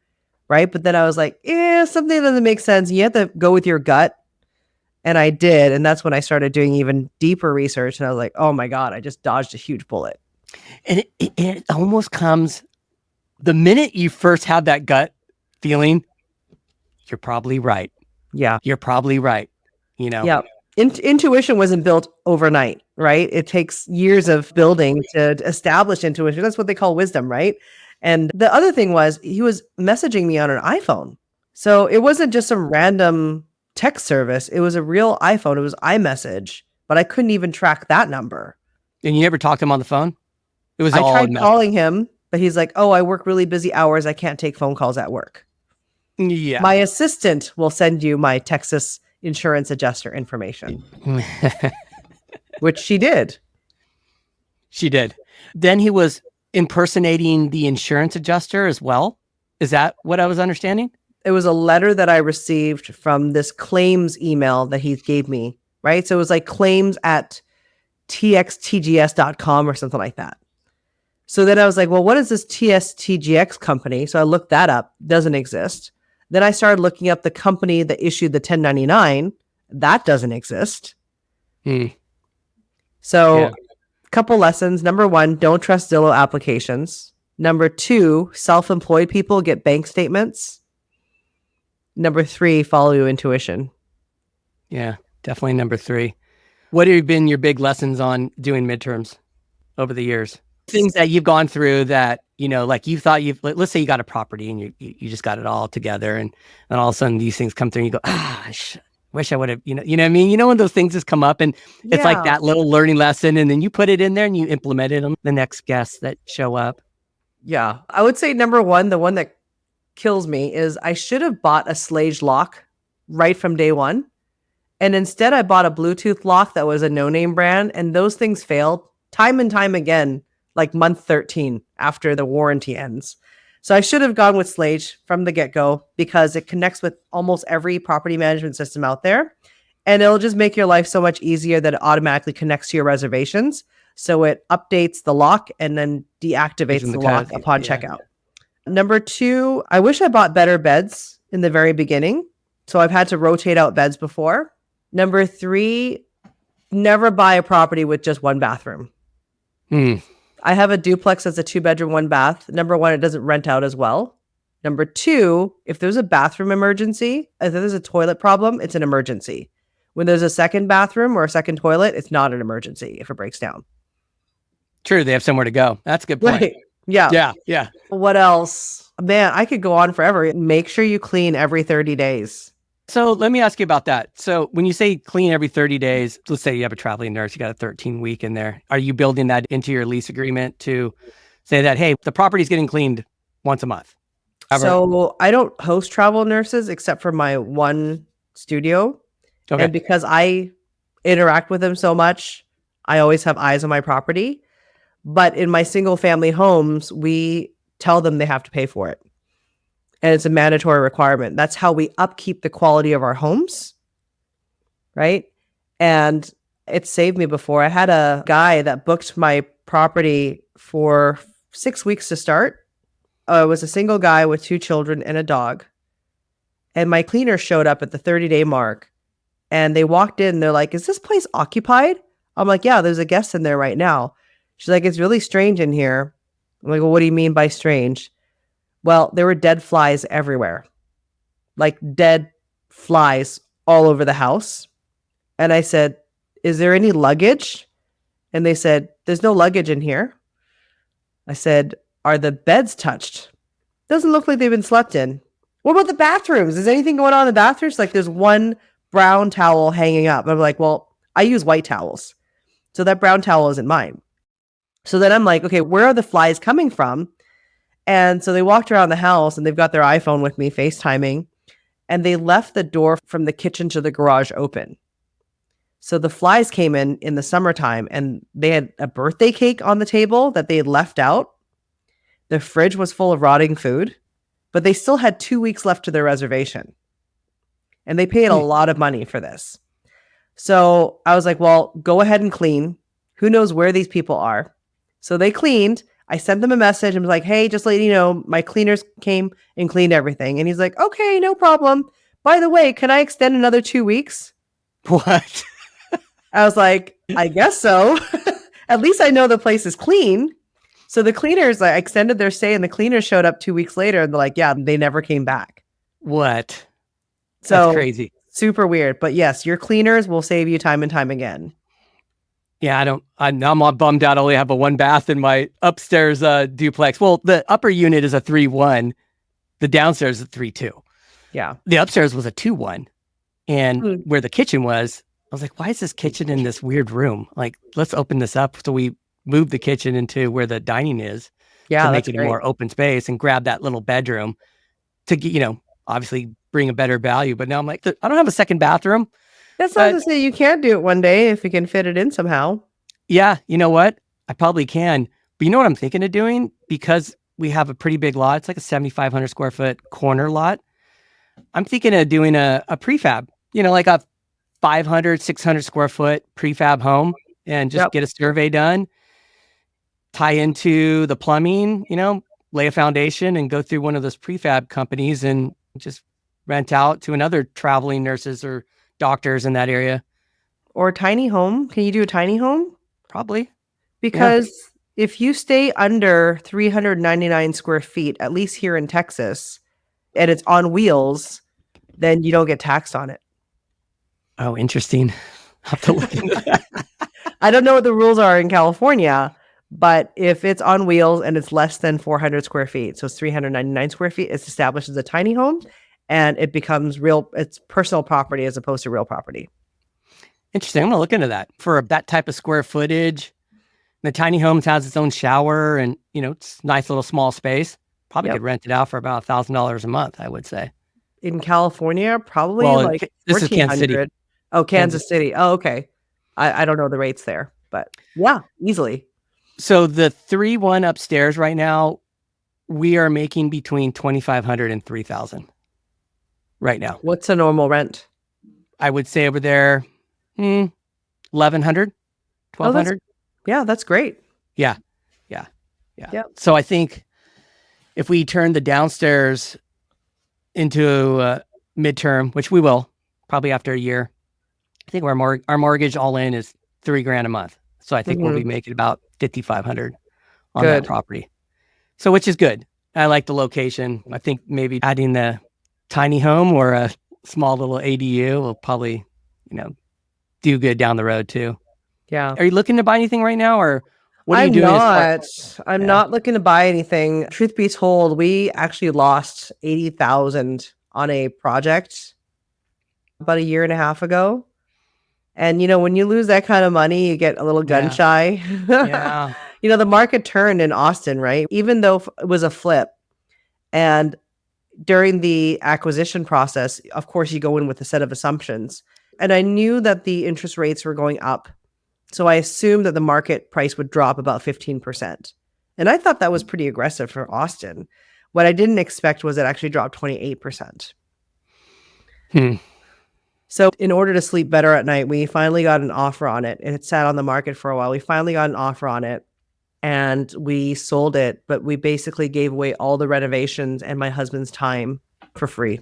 Right. But then I was like, something doesn't make sense. You have to go with your gut. And I did. And that's when I started doing even deeper research. And I was like, oh my God, I just dodged a huge bullet. And it almost comes the minute you first have that gut feeling, you're probably right. Yeah. You're probably right. Yeah. Intuition wasn't built overnight, right? It takes years of building to establish intuition. That's what they call wisdom, right? And the other thing was he was messaging me on an iPhone. So it wasn't just some random text service. It was a real iPhone. It was iMessage, but I couldn't even track that number. And you never talked to him on the phone? It was I tried calling him, but he's like, oh, I work really busy hours. I can't take phone calls at work. Yeah. My assistant will send you my Texas insurance adjuster information, which she did. She did. Then he was impersonating the insurance adjuster as well. Is that what I was understanding? It was a letter that I received from this claims email that he gave me, right? So it was like claims at txtgs.com or something like that. So then I was like, well, what is this TSTGX company? So I looked that up. Doesn't exist. Then I started looking up the company that issued the 1099. That doesn't exist. So a couple lessons. Number one, don't trust Zillow applications. Number two, self-employed people get bank statements. Number three, follow your intuition. Yeah, definitely number three. What have been your big lessons on doing midterms over the years? Things that you've gone through that, you know, like you thought let's say you got a property and you just got it all together and all of a sudden these things come through and you go, wish I would have, you know what I mean? You know, when those things just come up and it's like that little learning lesson and then you put it in there and you implemented them, the next guests that show up. Yeah. I would say number one, the one that kills me is I should have bought a Slage lock right from day one. And instead I bought a Bluetooth lock that was a no-name brand and those things failed time and time again, like month 13 after the warranty ends. So I should have gone with Slage from the get-go because it connects with almost every property management system out there. And it'll just make your life so much easier that it automatically connects to your reservations. So it updates the lock and then deactivates the lock upon checkout. Number two, I wish I bought better beds in the very beginning. So I've had to rotate out beds before. Number three, never buy a property with just one bathroom. I have a duplex that's a 2-bedroom, 1-bath. Number one, it doesn't rent out as well. Number two, if there's a bathroom emergency, if there's a toilet problem, it's an emergency. When there's a second bathroom or a second toilet, it's not an emergency if it breaks down. True, they have somewhere to go. That's a good point. Right. Yeah. Yeah. What else? Man, I could go on forever. Make sure you clean every 30 days. So let me ask you about that. So when you say clean every 30 days, let's say you have a traveling nurse, you got a 13-week in there. Are you building that into your lease agreement to say that, hey, the property's getting cleaned once a month? So I don't host travel nurses except for my one studio. Okay. And because I interact with them so much, I always have eyes on my property. But in my single family homes, we tell them they have to pay for it. And it's a mandatory requirement. That's how we upkeep the quality of our homes, right? And it saved me before. I had a guy that booked my property for 6 weeks to start. It was a single guy with 2 children and a dog. And my cleaner showed up at the 30-day mark. And they walked in. They're like, is this place occupied? I'm like, yeah, there's a guest in there right now. She's like, it's really strange in here. I'm like, well, what do you mean by strange? Well, there were dead flies everywhere, like dead flies all over the house. And I said, is there any luggage? And they said, there's no luggage in here. I said, are the beds touched? Doesn't look like they've been slept in. What about the bathrooms? Is anything going on in the bathrooms? Like there's one brown towel hanging up. I'm like, well, I use white towels. So that brown towel isn't mine. So then I'm like, okay, where are the flies coming from? And so they walked around the house and they've got their iPhone with me, FaceTiming, and they left the door from the kitchen to the garage open. So the flies came in the summertime and they had a birthday cake on the table that they had left out. The fridge was full of rotting food, but they still had 2 weeks left to their reservation. And they paid a lot of money for this. So I was like, well, go ahead and clean. Who knows where these people are? So they cleaned. I sent them a message and was like, hey, just letting you know, my cleaners came and cleaned everything. And he's like, okay, no problem. By the way, can I extend another 2 weeks? What? I was like, I guess so. At least I know the place is clean. So the cleaners, I extended their stay and the cleaners showed up 2 weeks later and they're like, yeah, they never came back. What? So that's crazy. Super weird. But yes, your cleaners will save you time and time again. Yeah, I'm all bummed out. I only have a 1 bath in my upstairs duplex. Well, the upper unit is a 3-1. The downstairs is a 3-2. Yeah. The upstairs was a 2-1. And where the kitchen was, I was like, why is this kitchen in this weird room? Like, let's open this up. So we moved the kitchen into where the dining is to make it a more open space and grab that little bedroom to get, obviously bring a better value. But now I'm like, I don't have a second bathroom. That's not to say you can't do it one day if you can fit it in somehow. Yeah, you know what? I probably can. But you know what I'm thinking of doing? Because we have a pretty big lot. It's like a 7,500 square foot corner lot. I'm thinking of doing a prefab, like a 500, 600 square foot prefab home, and just get a survey done, tie into the plumbing, lay a foundation and go through one of those prefab companies and just rent out to another traveling nurses or doctors in that area. Or a tiny home. Can you do a tiny home? Probably. Because if you stay under 399 square feet, at least here in Texas, and it's on wheels, then you don't get taxed on it. Oh, interesting. I'll have to look into that. I don't know what the rules are in California, but if it's on wheels and it's less than 400 square feet, so it's 399 square feet, it's established as a tiny home and it becomes it's personal property as opposed to real property. Interesting. I'm going to look into that. For that type of square footage, the tiny homes has its own shower and, it's a nice little small space. Probably could rent it out for about $1,000 a month, I would say. In California, probably this is Kansas City. Oh, Kansas City. Oh, okay. I don't know the rates there, but yeah, easily. So the 3-1 upstairs right now, we are making between $2,500 and $3,000 right now. What's a normal rent? I would say over there, $1,100, $1,200. Yeah, that's great. Yeah. So I think if we turn the downstairs into midterm, which we will probably after a year, I think our mortgage all in is $3,000 a month. So I think we'll be making about $5,500 on that property. So which is good. I like the location. I think maybe adding the tiny home or a small little ADU will probably, do good down the road too. Yeah. Are you looking to buy anything right now, or what are you doing? I'm not looking to buy anything. Truth be told, we actually lost $80,000 on a project about a year and a half ago. And, when you lose that kind of money, you get a little gun shy. Yeah. The market turned in Austin, right? Even though it was a flip. And during the acquisition process, of course, you go in with a set of assumptions. And I knew that the interest rates were going up. So I assumed that the market price would drop about 15%. And I thought that was pretty aggressive for Austin. What I didn't expect was it actually dropped 28%. So in order to sleep better at night, we finally got an offer on it. It had sat on the market for a while. We finally got an offer on it and we sold it, but we basically gave away all the renovations and my husband's time for free.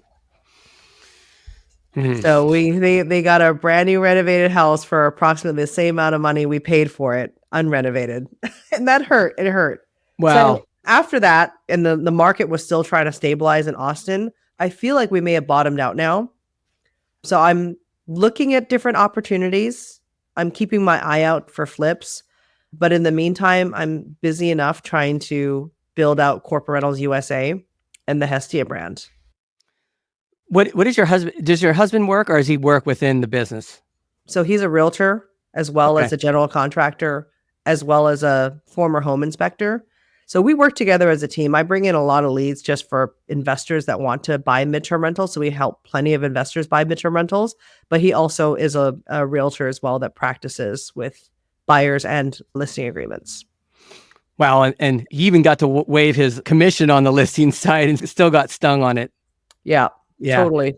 So they got a brand new renovated house for approximately the same amount of money we paid for it, unrenovated. And that hurt. It hurt. Wow. So after that, and the market was still trying to stabilize in Austin, I feel like we may have bottomed out now. So I'm looking at different opportunities. I'm keeping my eye out for flips. But in the meantime, I'm busy enough trying to build out Corporate Rentals USA and the Hestia brand. What is your husband? Does your husband work, or does he work within the business? So he's a realtor as well as a general contractor, as well as a former home inspector. So we work together as a team. I bring in a lot of leads just for investors that want to buy midterm rentals. So we help plenty of investors buy midterm rentals. But he also is a realtor as well that practices with buyers and listing agreements. Wow. And he even got to waive his commission on the listing side and still got stung on it. Yeah. Totally.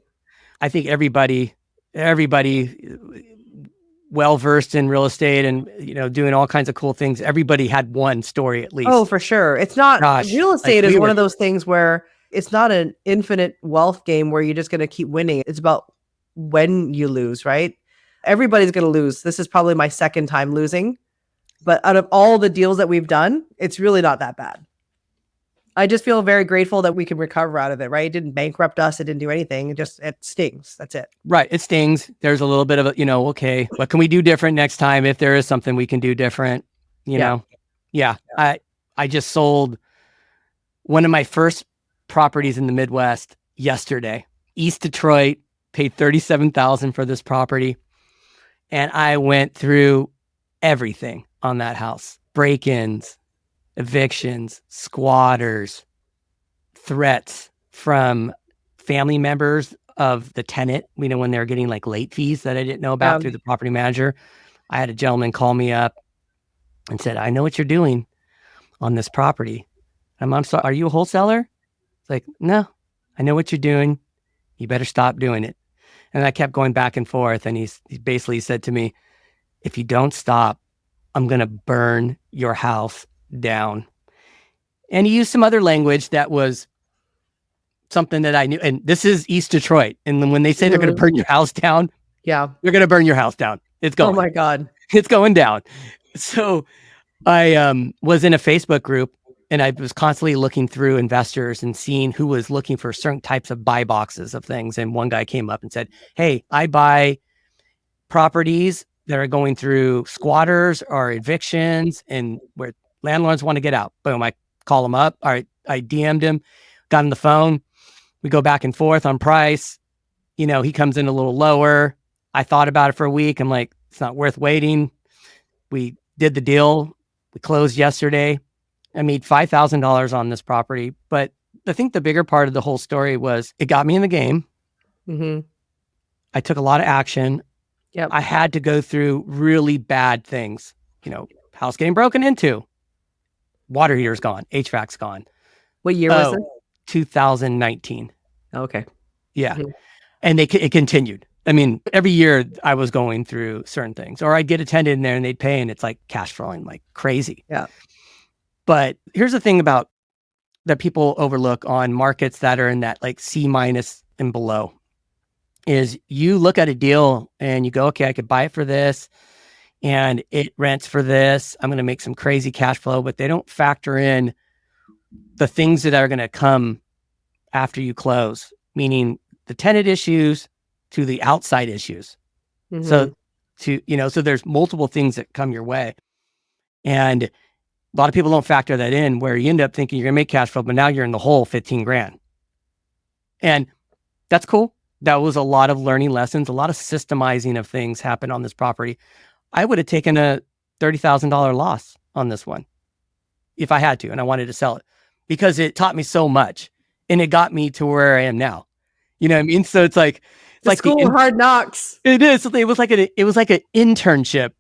I think everybody well-versed in real estate and, doing all kinds of cool things. Everybody had one story at least. Oh, for sure. It's not real estate is one of those things where it's not an infinite wealth game where you're just going to keep winning. It's about when you lose, right? Everybody's going to lose. This is probably my second time losing, but out of all the deals that we've done, it's really not that bad. I just feel very grateful that we can recover out of it, right? It didn't bankrupt us. It didn't do anything. It stings. That's it. Right. It stings. There's a little bit of a, okay, what can we do different next time if there is something we can do different, know? Yeah. I just sold one of my first properties in the Midwest yesterday. East Detroit, paid $37,000 for this property. And I went through everything on that house. Break-ins, evictions, squatters, threats from family members of the tenant, when they're getting like late fees that I didn't know about through the property manager. I had a gentleman call me up and said, I know what you're doing on this property. I'm sorry, are you a wholesaler? It's like, no, I know what you're doing. You better stop doing it. And I kept going back and forth. And he basically said to me, if you don't stop, I'm going to burn your house down. And he used some other language that was something that I knew. And this is East Detroit. And when they say they're going to burn your house down, they're going to burn your house down. It's going. Oh my God. It's going down. So I was in a Facebook group, and I was constantly looking through investors and seeing who was looking for certain types of buy boxes of things. And one guy came up and said, hey, I buy properties that are going through squatters or evictions and where landlords want to get out. Boom, I call him up. All right, I DM'd him, got on the phone. We go back and forth on price. He comes in a little lower. I thought about it for a week. I'm like, it's not worth waiting. We did the deal. We closed yesterday. I made $5,000 on this property. But I think the bigger part of the whole story was it got me in the game. Mm-hmm. I took a lot of action. Yep. I had to go through really bad things. House getting broken into. Water heater's gone. HVAC's gone. What year was it? 2019. Okay. Yeah. Mm-hmm. And it continued. Every year I was going through certain things, or I'd get a tenant in there and they'd pay, and it's like cash flowing like crazy. Yeah. But here's the thing about that people overlook on markets that are in that like C- and below is you look at a deal and you go, okay, I could buy it for this and it rents for this. I'm going to make some crazy cash flow, but they don't factor in the things that are going to come after you close, meaning the tenant issues to the outside issues. Mm-hmm. So there's multiple things that come your way. And a lot of people don't factor that in, where you end up thinking you're going to make cash flow, but now you're in the hole $15,000. And that's cool. That was a lot of learning lessons, a lot of systemizing of things happened on this property. I would have taken a $30,000 loss on this one if I had to, and I wanted to sell it because it taught me so much and it got me to where I am now. You know what I mean? So it's like, it's like school of hard knocks. It is. It was like an internship,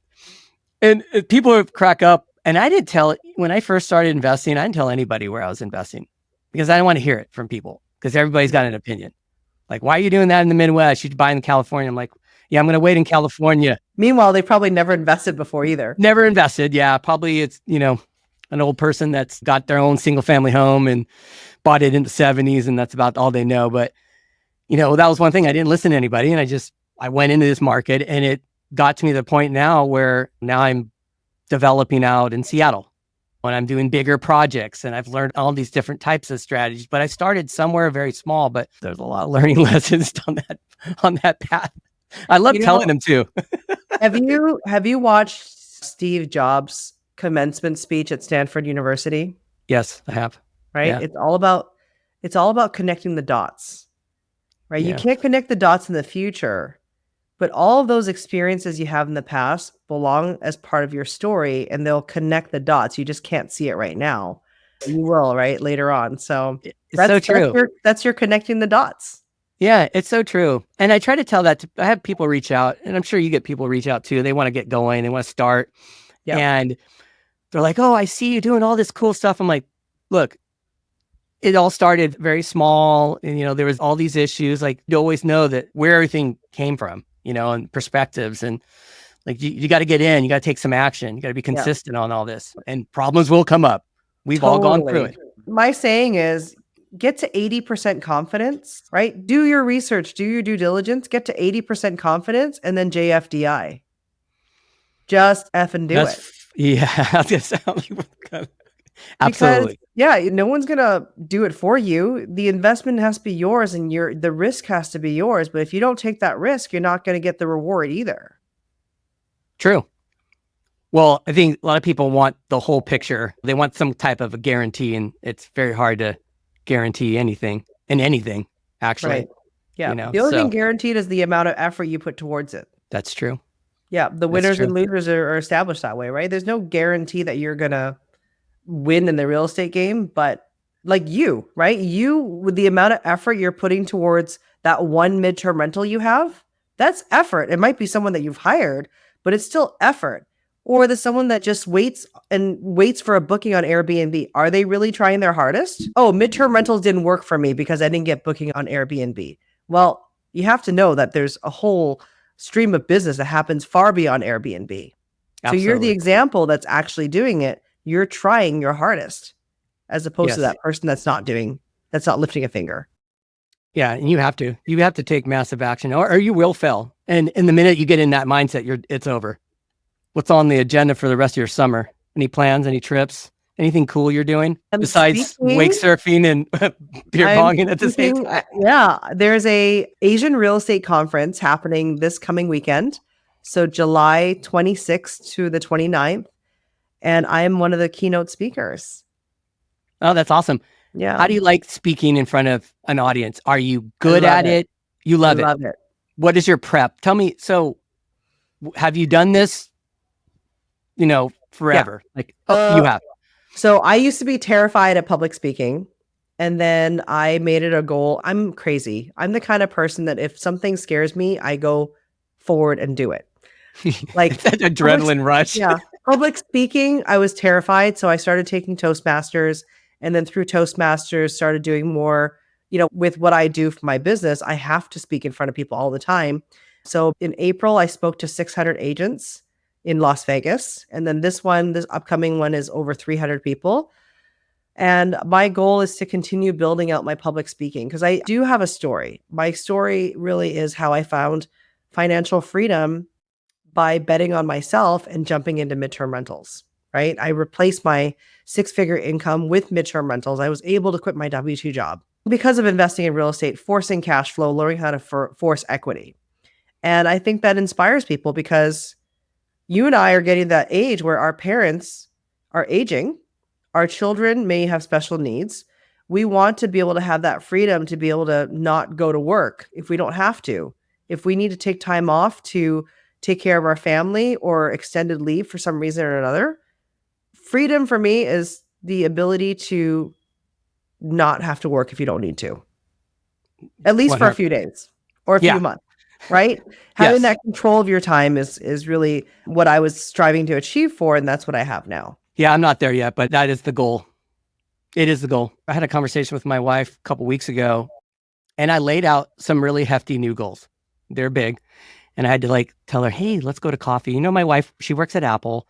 and people would crack up. And I didn't tell, when I first started investing, I didn't tell anybody where I was investing because I didn't want to hear it from people, because everybody's got an opinion. Like, why are you doing that in the Midwest? You should buy in California. I'm like, yeah, I'm going to wait in California. Meanwhile, they probably never invested before either. Never invested. Yeah. Probably it's, an old person that's got their own single family home and bought it in the 70s. And that's about all they know. But, that was one thing. I didn't listen to anybody. And I went into this market, and it got to me to the point now where now I'm developing out in Seattle when I'm doing bigger projects, and I've learned all these different types of strategies. But I started somewhere very small, but there's a lot of learning lessons on that path. I love telling them too. Have you watched Steve Jobs' commencement speech at Stanford University? Yes, I have. Right? Yeah. It's all about connecting the dots. Right? Yeah. You can't connect the dots in the future, but all of those experiences you have in the past belong as part of your story, and they'll connect the dots. You just can't see it right now. You will, right? Later on. So it's so true. That's your connecting the dots. Yeah, it's so true. And I try to tell that I have people reach out, and I'm sure you get people reach out too. They want to get going. They want to start. Yep. And they're like, oh, I see you doing all this cool stuff. I'm like, look, it all started very small. And, there was all these issues. Like, you always know that where everything came from, and perspectives. And like, you got to get in, you got to take some action. You got to be consistent on all this, and problems will come up. We've all gone through it. My saying is, get to 80% confidence, right? Do your research, do your due diligence, get to 80% confidence, and then JFDI. Just effing do it. Yeah. Absolutely. Because Yeah, no one's gonna do it for you. The investment has to be yours, and the risk has to be yours. But if you don't take that risk, you're not gonna get the reward either. True. Well, I think a lot of people want the whole picture. They want some type of a guarantee, and it's very hard to guarantee anything in anything, actually. Right. Yeah. You know, the only thing guaranteed is the amount of effort you put towards it. That's true. Yeah. The winners and losers are established that way, right? There's no guarantee that you're going to win in the real estate game, but like you, right? You, with the amount of effort you're putting towards that one midterm rental you have, that's effort. It might be someone that you've hired, but it's still effort. Or there's someone that just waits for a booking on Airbnb. Are they really trying their hardest? Oh, midterm rentals didn't work for me because I didn't get booking on Airbnb. Well, you have to know that there's a whole stream of business that happens far beyond Airbnb. Absolutely. So you're the example that's actually doing it. You're trying your hardest as opposed to that person that's not lifting a finger. Yeah. And you have to take massive action or you will fail. And in the minute you get in that mindset, it's over. What's on the agenda for the rest of your summer? Any plans, any trips, anything cool you're doing besides wake surfing and beer bonging at the same time? Yeah. There's a Asian real estate conference happening this coming weekend. So July 26th to the 29th. And I am one of the keynote speakers. Oh, that's awesome. Yeah. How do you like speaking in front of an audience? Are you good at it? You love it? I love it. What is your prep? Tell me. So have you done this, forever? Yeah. You have. So I used to be terrified of public speaking. And then I made it a goal. I'm crazy. I'm the kind of person that if something scares me, I go forward and do it. Like that adrenaline rush. Yeah. Public speaking, I was terrified. So I started taking Toastmasters, and then through Toastmasters started doing more, with what I do for my business, I have to speak in front of people all the time. So in April, I spoke to 600 agents in Las Vegas. And then this upcoming one is over 300 people. And my goal is to continue building out my public speaking because I do have a story. My story really is how I found financial freedom by betting on myself and jumping into midterm rentals, right? I replaced my 6-figure income with midterm rentals. I was able to quit my W-2 job because of investing in real estate, forcing cash flow, learning how to force equity. And I think that inspires people because you and I are getting that age where our parents are aging. Our children may have special needs. We want to be able to have that freedom to be able to not go to work if we don't have to. If we need to take time off to take care of our family or extended leave for some reason or another, freedom for me is the ability to not have to work if you don't need to, at least 100. For a few days or a few months, right? Having that control of your time is really what I was striving to achieve for. And that's what I have now. Yeah, I'm not there yet, but that is the goal. It is the goal. I had a conversation with my wife a couple weeks ago, and I laid out some really hefty new goals. They're big. And I had to tell her, hey, let's go to coffee. My wife, she works at Apple.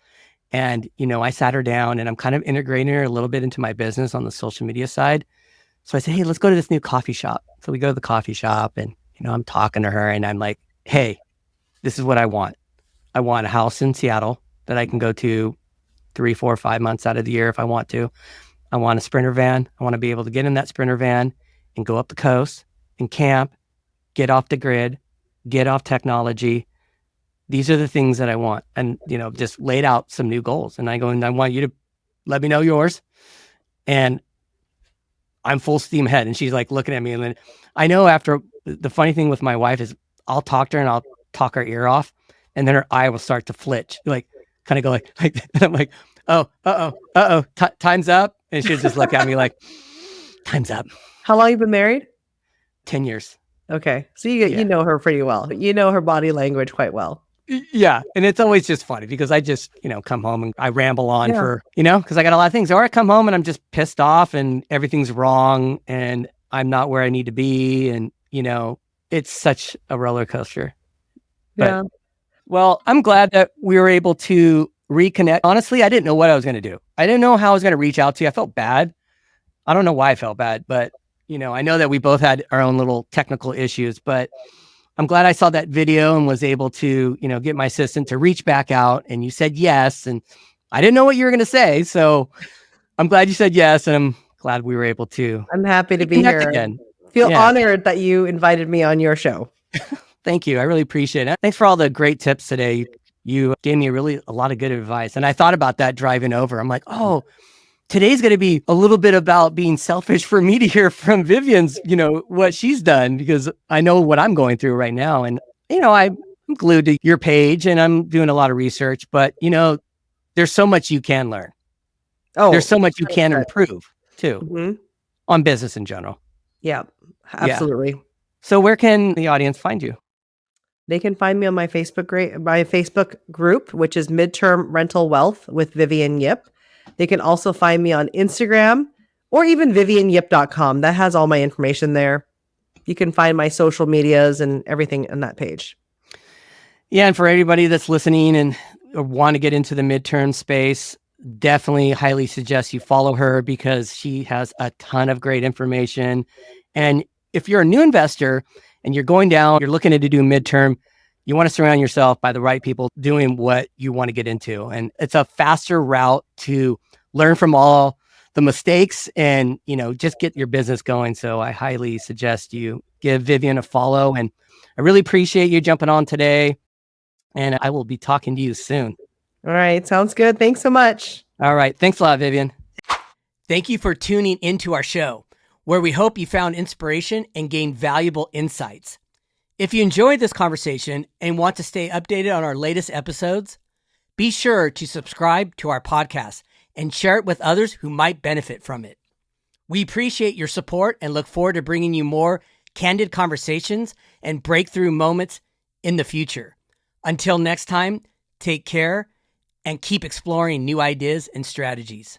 And, I sat her down and I'm kind of integrating her a little bit into my business on the social media side. So I said, hey, let's go to this new coffee shop. So we go to the coffee shop and, I'm talking to her and I'm like, hey, this is what I want. I want a house in Seattle that I can go to 3, 4, 5 months out of the year if I want to. I want a Sprinter van. I want to be able to get in that Sprinter van and go up the coast and camp, get off the grid, get off technology. These are the things that I want. And, just laid out some new goals. And I go, and I want you to let me know yours. And I'm full steam ahead. And she's looking at me. And then I know the funny thing with my wife is I'll talk to her and I'll talk her ear off. And then her eye will start to flinch, kind of go like, and I'm like, oh, time's up. And she'll just look at me like, time's up. How long have you been married? 10 years. Okay. So you know her pretty well. You know her body language quite well. Yeah. And it's always just funny because I just, come home and I ramble on for, because I got a lot of things. Or I come home and I'm just pissed off and everything's wrong and I'm not where I need to be. And, it's such a roller coaster. Yeah. But, well, I'm glad that we were able to reconnect. Honestly, I didn't know what I was going to do. I didn't know how I was going to reach out to you. I felt bad. I don't know why I felt bad, but I know that we both had our own little technical issues, but I'm glad I saw that video and was able to, get my assistant to reach back out and you said yes. And I didn't know what you were going to say. So I'm glad you said yes, and I'm glad we were able to. I'm happy to be here again. Feel honored that you invited me on your show. Thank you. I really appreciate it. Thanks for all the great tips today. You gave me a lot of good advice. And I thought about that driving over. I'm like, oh, today's going to be a little bit about being selfish for me to hear from Vivian's, what she's done, because I know what I'm going through right now. And, I'm glued to your page and I'm doing a lot of research, but, there's so much you can learn. Oh, there's so much you can improve too on business in general. Yeah, absolutely. Yeah. So where can the audience find you? They can find me on my Facebook group, which is Midterm Rental Wealth with Vivian Yip. They can also find me on Instagram or even vivianyip.com. That has all my information there. You can find my social medias and everything on that page. Yeah, and for everybody that's listening and want to get into the midterm space, definitely highly suggest you follow her because she has a ton of great information. And if you're a new investor and you're going down, you're looking to do midterm, you want to surround yourself by the right people doing what you want to get into. And it's a faster route to learn from all the mistakes and, just get your business going. So I highly suggest you give Vivian a follow. And I really appreciate you jumping on today. And I will be talking to you soon. All right. Sounds good. Thanks so much. All right. Thanks a lot, Vivian. Thank you for tuning into our show, where we hope you found inspiration and gained valuable insights. If you enjoyed this conversation and want to stay updated on our latest episodes, be sure to subscribe to our podcast and share it with others who might benefit from it. We appreciate your support and look forward to bringing you more candid conversations and breakthrough moments in the future. Until next time, take care and keep exploring new ideas and strategies.